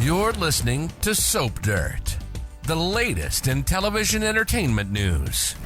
You're listening to Soap Dirt, the latest in television entertainment news.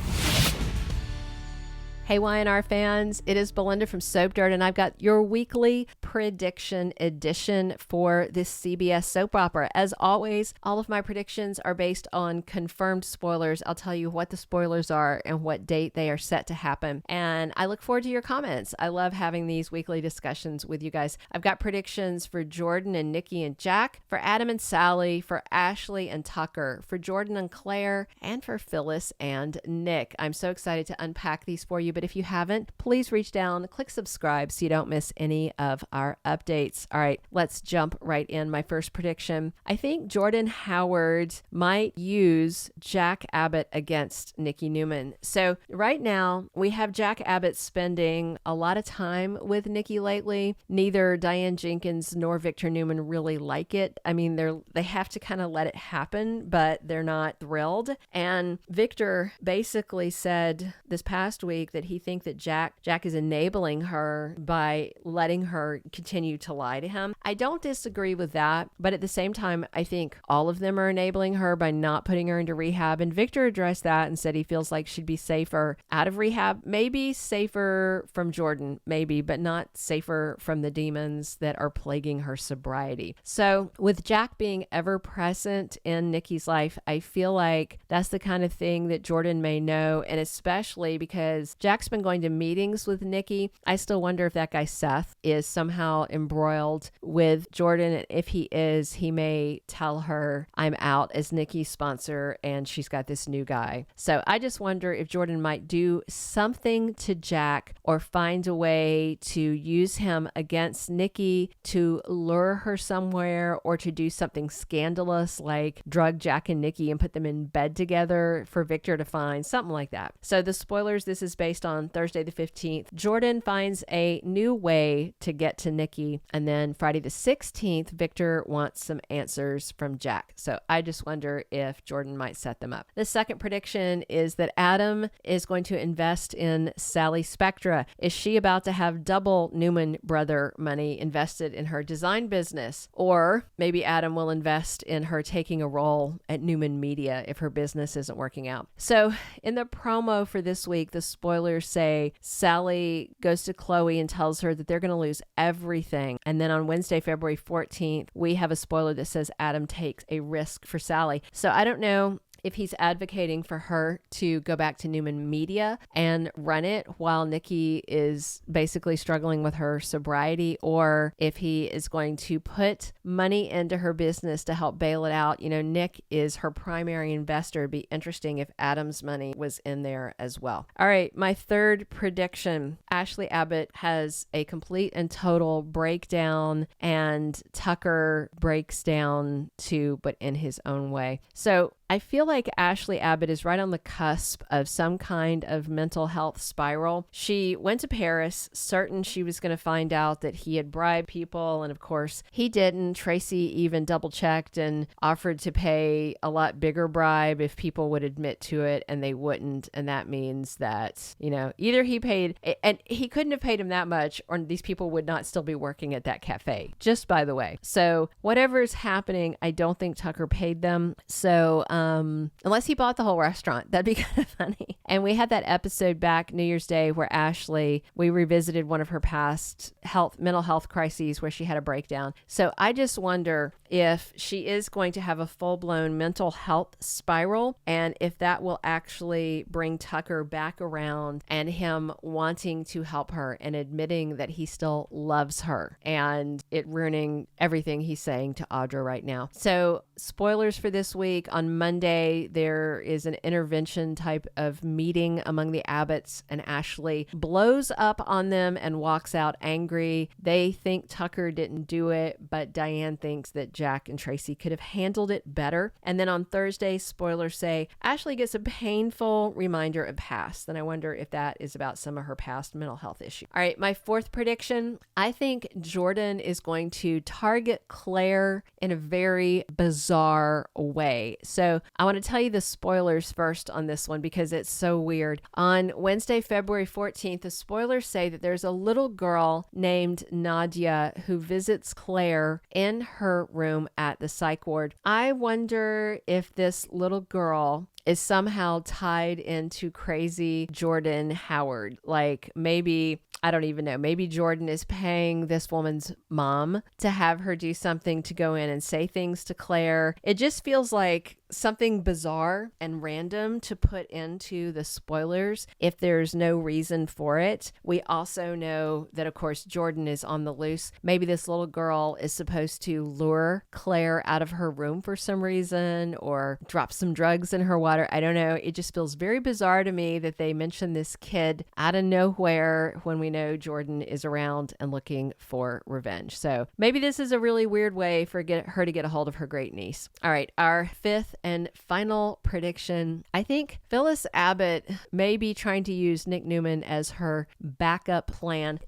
Hey YNR fans, it is Belynda from Soap Dirt, and I've got your weekly prediction edition for this CBS soap opera. As always, all of my predictions are based on confirmed spoilers. I'll tell you what the spoilers are and what date they are set to happen. And I look forward to your comments. I love having these weekly discussions with you guys. I've got predictions for Jordan and Nikki and Jack, for Adam and Sally, for Ashley and Tucker, for Jordan and Claire, and for Phyllis and Nick. I'm so excited to unpack these for you, but if you haven't, please reach down, click subscribe so you don't miss any of our updates. All right, let's jump right in. My first prediction, I think Jordan Howard might use Jack Abbott against Nikki Newman. So right now, we have Jack Abbott spending a lot of time with Nikki lately. Neither Diane Jenkins nor Victor Newman really like it. I mean, they have to kind of let it happen, but they're not thrilled. And Victor basically said this past week that he thinks that Jack is enabling her by letting her continue to lie to him. I don't disagree with that, but at the same time, I think all of them are enabling her by not putting her into rehab. And Victor addressed that and said he feels like she'd be safer out of rehab, maybe safer from Jordan, maybe, but not safer from the demons that are plaguing her sobriety. So with Jack being ever present in Nikki's life, I feel like that's the kind of thing that Jordan may know, and especially because Jack's been going to meetings with Nikki. I still wonder if that guy Seth is somehow embroiled with Jordan. And if he is, he may tell her, I'm out as Nikki's sponsor and she's got this new guy. So I just wonder if Jordan might do something to Jack or find a way to use him against Nikki to lure her somewhere, or to do something scandalous like drug Jack and Nikki and put them in bed together for Victor to find, something like that. So the spoilers, this is based on Thursday the 15th. Jordan finds a new way to get to Nikki. And then Friday the 16th, Victor wants some answers from Jack. So I just wonder if Jordan might set them up. The second prediction is that Adam is going to invest in Sally Spectra. Is she about to have double Newman brother money invested in her design business? Or maybe Adam will invest in her taking a role at Newman Media if her business isn't working out. So in the promo for this week, the spoilers say Sally goes to Chloe and tells her that they're going to lose everything. And then on Wednesday, February 14th, we have a spoiler that says Adam takes a risk for Sally. So I don't know if he's advocating for her to go back to Newman Media and run it while Nikki is basically struggling with her sobriety, or if he is going to put money into her business to help bail it out. You know, Nick is her primary investor. It'd be interesting if Adam's money was in there as well. All right, my third prediction, Ashley Abbott has a complete and total breakdown, and Tucker breaks down too, but in his own way. So I feel like Ashley Abbott is right on the cusp of some kind of mental health spiral. She went to Paris, certain she was going to find out that he had bribed people, and of course he didn't. Tracy even double checked and offered to pay a lot bigger bribe if people would admit to it, and they wouldn't. And that means that, you know, either he paid, and he couldn't have paid him that much, or these people would not still be working at that cafe, just by the way. So whatever is happening, I don't think Tucker paid them. So unless he bought the whole restaurant, that'd be kind of funny. And we had that episode back New Year's Day where Ashley, we revisited one of her past mental health crises where she had a breakdown. So I just wonder if she is going to have a full-blown mental health spiral, and if that will actually bring Tucker back around and him wanting to help her and admitting that he still loves her, and it ruining everything he's saying to Audra right now. So spoilers for this week. On Monday, there is an intervention type of meeting among the Abbotts, and Ashley blows up on them and walks out angry. They think Tucker didn't do it, but Diane thinks that Jack and Tracy could have handled it better. And then on Thursday, spoilers say, Ashley gets a painful reminder of past. And I wonder if that is about some of her past mental health issues. All right, my fourth prediction, I think Jordan is going to target Claire in a very bizarre way. So So I want to tell you the spoilers first on this one because it's so weird. On Wednesday, February 14th, the spoilers say that there's a little girl named Nadia who visits Claire in her room at the psych ward. I wonder if this little girl is somehow tied into crazy Jordan Howard. Like maybe, I don't even know, maybe Jordan is paying this woman's mom to have her do something to go in and say things to Claire. It just feels like something bizarre and random to put into the spoilers if there's no reason for it. We also know that, of course, Jordan is on the loose. Maybe this little girl is supposed to lure Claire out of her room for some reason or drop some drugs in her water. I don't know. It just feels very bizarre to me that they mention this kid out of nowhere when we know Jordan is around and looking for revenge. So maybe this is a really weird way for her to get a hold of her great niece. All right, our fifth and final prediction. I think Phyllis Abbott may be trying to use Nick Newman as her backup plan.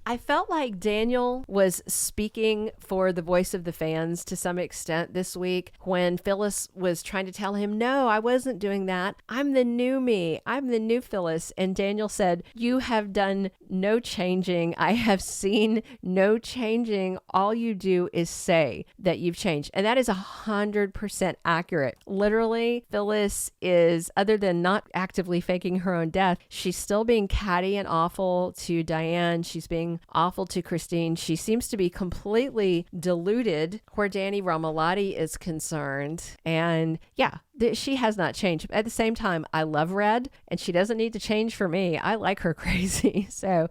I felt like Daniel was speaking for the voice of the fans to some extent this week when Phyllis was trying to tell him, no, I wasn't doing that. I'm the new me. I'm the new Phyllis. And Daniel said, you have done no changing. I have seen no changing. All you do is say that you've changed. And that is 100% accurate. Literally, Phyllis is, other than not actively faking her own death, she's still being catty and awful to Diane. She's being awful to Christine. She seems to be completely deluded where Danny Romalotti is concerned. And yeah, she has not changed. At the same time, I love Red and she doesn't need to change for me. I like her crazy. So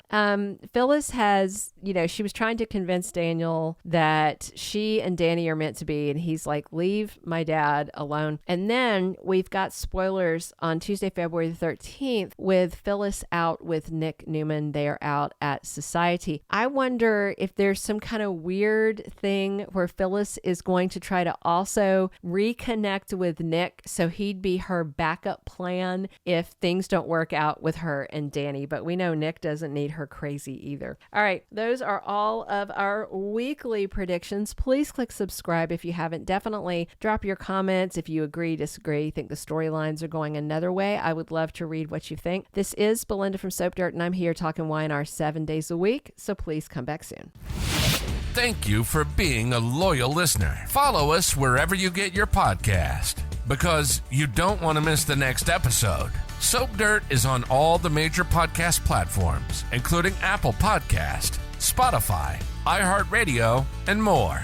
Phyllis has, she was trying to convince Daniel that she and Danny are meant to be. And he's like, leave my dad alone. And then we've got spoilers on Tuesday, February the 13th with Phyllis out with Nick Newman. They are out at Society. I wonder if there's some kind of weird thing where Phyllis is going to try to also reconnect with Nick so he'd be her backup plan if things don't work out with her and Danny. But we know Nick doesn't need her crazy either. All right, those are all of our weekly predictions. Please click subscribe if you haven't. Definitely drop your comments if you agree, disagree, think the storylines are going another way. I would love to read what you think. This is Belynda from Soap Dirt, and I'm here talking Y&R 7 days a week, so please come back soon. Thank you for being a loyal listener. Follow us wherever you get your podcast, because you don't want to miss the next episode. Soap Dirt is on all the major podcast platforms, including Apple Podcast, Spotify, iHeartRadio, and more.